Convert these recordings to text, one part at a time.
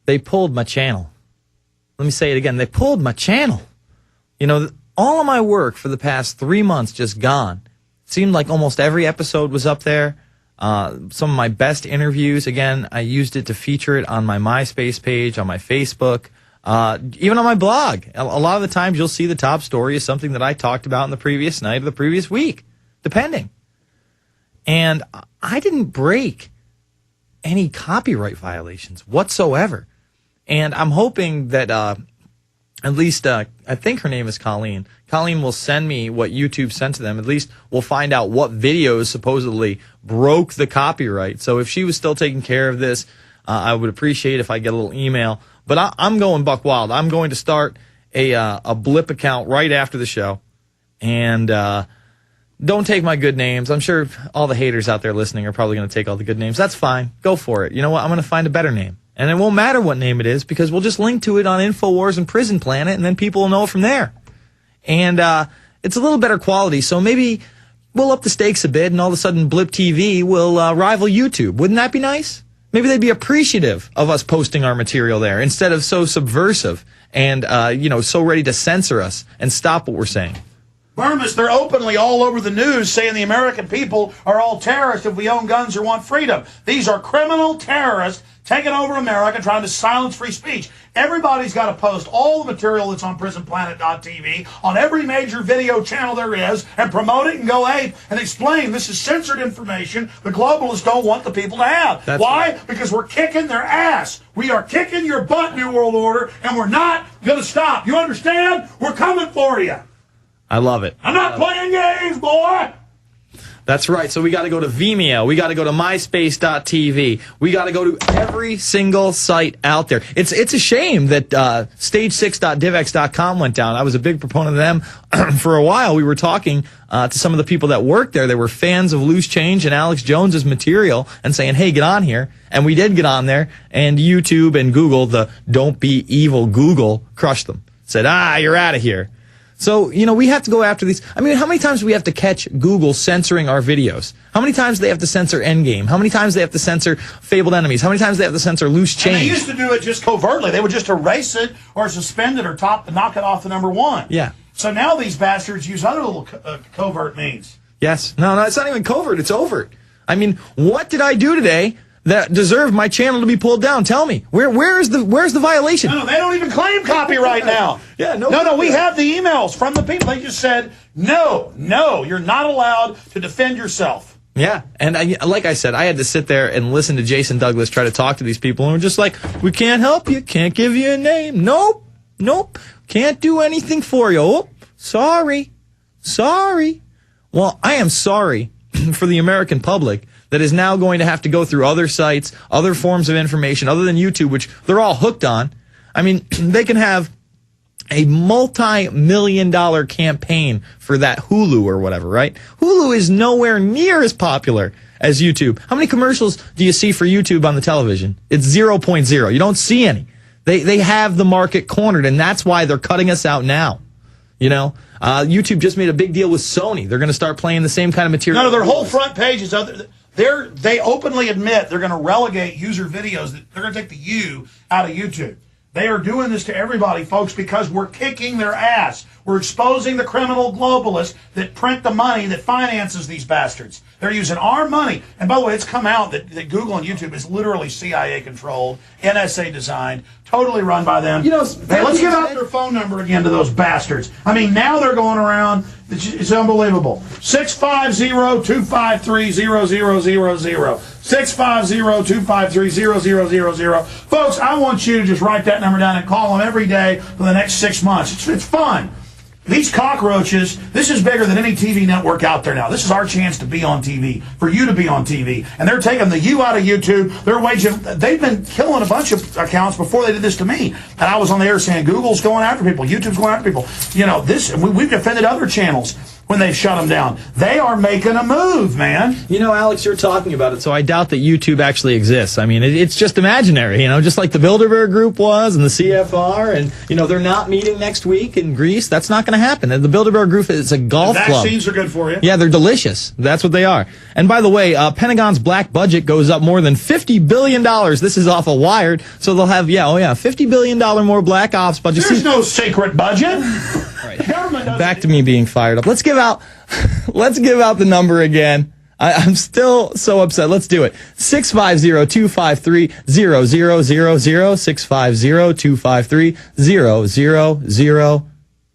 they pulled my channel. Let me say it again. They pulled my channel. You know, all of my work for the past 3 months just gone. Seemed like almost every episode was up there. Some of my best interviews, again, I used it to feature it on my MySpace page, on my Facebook, even on my blog. A lot of the times you'll see the top story is something that I talked about in the previous night or the previous week, depending. And I didn't break any copyright violations whatsoever. And I'm hoping that at least I think her name is Colleen. Colleen will send me what YouTube sent to them. At least we'll find out what videos supposedly broke the copyright. So if she was still taking care of this, I would appreciate if I get a little email. But I'm going buck wild. I'm going to start a Blip account right after the show. And don't take my good names. I'm sure all the haters out there listening are probably going to take all the good names. That's fine. Go for it. You know what? I'm going to find a better name. And it won't matter what name it is because we'll just link to it on Infowars and Prison Planet, and then people will know from there. And it's a little better quality, so maybe we'll up the stakes a bit, and all of a sudden Blip TV will rival YouTube. Wouldn't that be nice? Maybe they'd be appreciative of us posting our material there instead of so subversive and so ready to censor us and stop what we're saying. Bermas, they're openly all over the news saying the American people are all terrorists if we own guns or want freedom. These are criminal terrorists taking over America, trying to silence free speech. Everybody's got to post all the material that's on prisonplanet.tv on every major video channel there is and promote it and go ape and explain this is censored information the globalists don't want the people to have. That's Why? right. Because we're kicking their ass. We are kicking your butt, New World Order, and we're not going to stop. You understand? We're coming for you. I love it. I'm not playing games, boy. That's right. So we got to go to Vimeo. We got to go to MySpace.tv. We got to go to every single site out there. It's a shame that Stage6.divx.com went down. I was a big proponent of them for a while. We were talking to some of the people that worked there. They were fans of Loose Change and Alex Jones's material and saying, hey, get on here. And we did get on there. And YouTube and Google, the don't be evil Google, crushed them. Said, you're out of here. So, we have to go after these. I mean, how many times do we have to catch Google censoring our videos? How many times do they have to censor Endgame? How many times do they have to censor Fabled Enemies? How many times do they have to censor Loose Change? And they used to do it just covertly. They would just erase it or suspend it or knock it off the number one. Yeah. So now these bastards use other little covert means. Yes. No, it's not even covert. It's overt. I mean, what did I do today that deserved my channel to be pulled down? Tell me. Where's the violation? No, they don't even claim copyright now. Yeah, No, we have the emails from the people. They just said, no, you're not allowed to defend yourself. Yeah, and like I said, I had to sit there and listen to Jason Douglas try to talk to these people, and we're just like, we can't help you, can't give you a name. Nope, can't do anything for you. Oh, sorry. Well, I am sorry for the American public that is now going to have to go through other sites, other forms of information other than YouTube, which they're all hooked on. I mean, they can have a multi-million-dollar campaign for that Hulu or whatever, right? Hulu is nowhere near as popular as YouTube. How many commercials do you see for YouTube on the television? It's 0.0. You don't see any. They have the market cornered, and that's why they're cutting us out now. YouTube just made a big deal with Sony. They're going to start playing the same kind of material. No, their whole front page is other. They openly admit they're going to relegate user videos. They're going to take the U out of YouTube. They are doing this to everybody, folks, because we're kicking their ass. We're exposing the criminal globalists that print the money that finances these bastards. They're using our money. And by the way, it's come out that Google and YouTube is literally CIA-controlled, NSA designed, totally run by them. Hey, let's give out their phone number again to those bastards. I mean, now they're going around. It's unbelievable. 650-253-0000. 650-253-0000. Folks, I want you to just write that number down and call them every day for the next 6 months. It's fun. These cockroaches, this is bigger than any TV network out there now. This is our chance to be on TV, for you to be on TV. And they're taking the U out of YouTube. They've been killing a bunch of accounts before they did this to me. And I was on the air saying Google's going after people, YouTube's going after people. We've defended other channels. when they've shut them down. They are making a move, man. You know, Alex, you're talking about it, so I doubt that YouTube actually exists. I mean, it's just imaginary, you know, just like the Bilderberg Group was and the CFR, and, you know, they're not meeting next week in Greece. That's not going to happen. And the Bilderberg Group is a golf club. Vaccines are good for you. Yeah, they're delicious. That's what they are. And by the way, Pentagon's black budget goes up more than $50 billion. This is off of Wired, so they'll have, $50 billion more black ops budget. There's no secret budget. Right. Back to me being fired up. Let's give out the number again. I'm still so upset. Let's do it. 650-253-0000.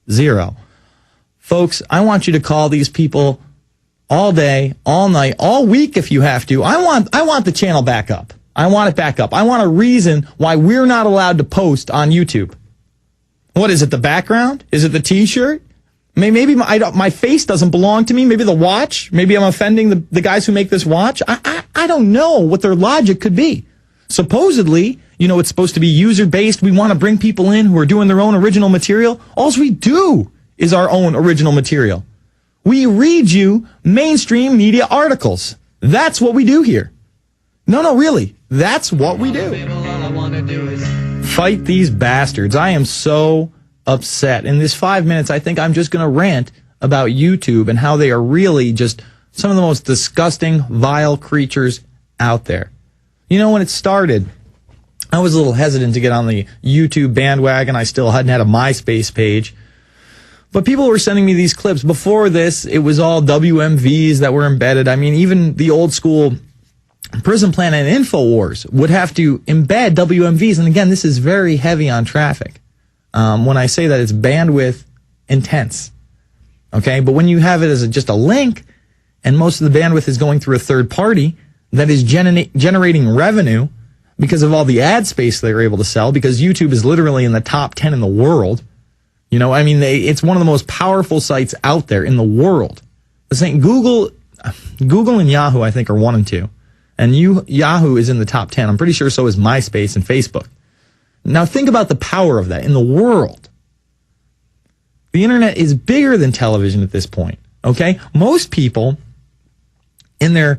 650-253-0000. Folks, I want you to call these people all day, all night, all week if you have to. I want the channel back up. I want it back up. I want a reason why we're not allowed to post on YouTube. What is it, the background? Is it the T-shirt? Maybe my face doesn't belong to me. Maybe the watch. Maybe I'm offending the guys who make this watch. I don't know what their logic could be. Supposedly, you know, it's supposed to be user-based. We want to bring people in who are doing their own original material. All we do is our own original material. We read you mainstream media articles. That's what we do here. No, really. That's what we do. Fight these bastards. I am so upset. In this 5 minutes, I think I'm just going to rant about YouTube and how they are really just some of the most disgusting, vile creatures out there. You know, when it started, I was a little hesitant to get on the YouTube bandwagon. I still hadn't had a MySpace page. But people were sending me these clips. Before this, it was all WMVs that were embedded. I mean, even the old school Prison Plan and Infowars would have to embed WMVs. And again, this is very heavy on traffic. When I say that, it's bandwidth intense. Okay? But when you have it as just a link, and most of the bandwidth is going through a third party that is generating revenue because of all the ad space they were able to sell, because YouTube is literally in the top 10 in the world. You know, I mean, it's one of the most powerful sites out there in the world. The same Google and Yahoo, I think, are 1 and 2. And Yahoo is in the top 10. I'm pretty sure so is MySpace and Facebook. Now think about the power of that in the world. The internet is bigger than television at this point. Okay? Most people in their,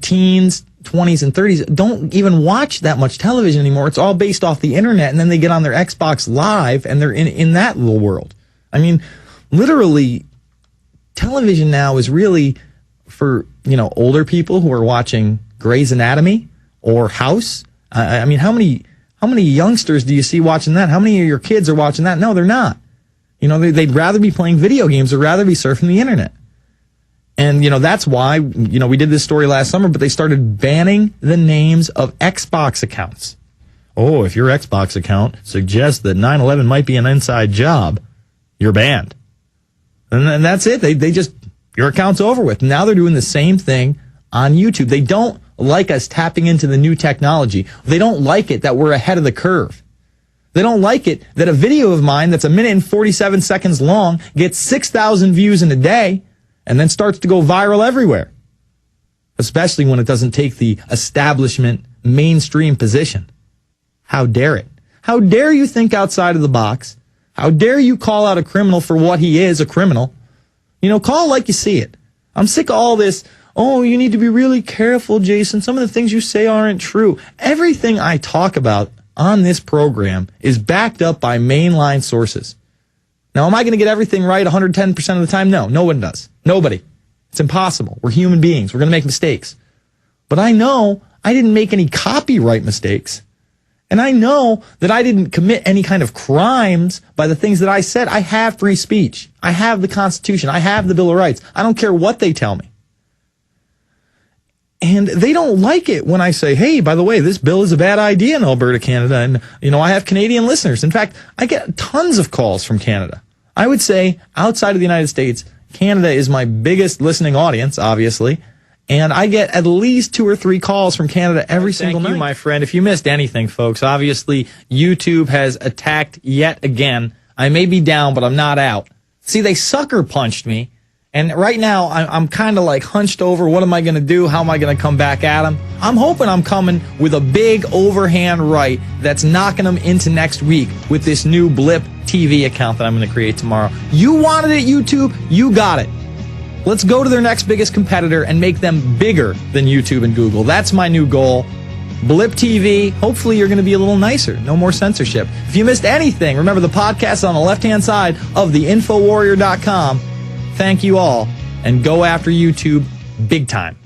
teens, 20s and 30s don't even watch that much television anymore. It's all based off the internet, and then they get on their Xbox Live and they're in that little world. I mean, literally, television now is really for, older people who are watching Grey's Anatomy or House. I mean, how many youngsters do you see watching that? How many of your kids are watching that? No, they're not. They'd rather be playing video games or rather be surfing the internet. And, that's why, we did this story last summer, but they started banning the names of Xbox accounts. Oh, if your Xbox account suggests that 9/11 might be an inside job, you're banned. And that's it. They just, your account's over with. Now they're doing the same thing on YouTube. They don't like us tapping into the new technology. They don't like it that we're ahead of the curve. They don't like it that a video of mine that's 1 minute and 47 seconds long gets 6,000 views in a day and then starts to go viral everywhere. Especially when it doesn't take the establishment mainstream position. How dare it? How dare you think outside of the box? How dare you call out a criminal for what he is, a criminal? Call it like you see it. I'm sick of all this. Oh, you need to be really careful, Jason. Some of the things you say aren't true. Everything I talk about on this program is backed up by mainline sources. Now, am I going to get everything right 110% of the time? No, no one does. Nobody. It's impossible. We're human beings. We're going to make mistakes. But I know I didn't make any copyright mistakes. And I know that I didn't commit any kind of crimes by the things that I said. I have free speech. I have the Constitution. I have the Bill of Rights. I don't care what they tell me. And they don't like it when I say, hey, by the way, this bill is a bad idea in Alberta, Canada. And, I have Canadian listeners. In fact, I get tons of calls from Canada. I would say outside of the United States, Canada is my biggest listening audience, obviously. And I get at least 2 or 3 calls from Canada every single night. Thank you, my friend. If you missed anything, folks, obviously YouTube has attacked yet again. I may be down, but I'm not out. See, they sucker punched me. And right now, I'm kind of like hunched over. What am I going to do? How am I going to come back at them? I'm hoping I'm coming with a big overhand right that's knocking them into next week with this new Blip TV account that I'm going to create tomorrow. You wanted it, YouTube. You got it. Let's go to their next biggest competitor and make them bigger than YouTube and Google. That's my new goal. Blip TV, hopefully you're going to be a little nicer. No more censorship. If you missed anything, remember the podcast on the left-hand side of the Infowarrior.com. Thank you all, and go after YouTube big time.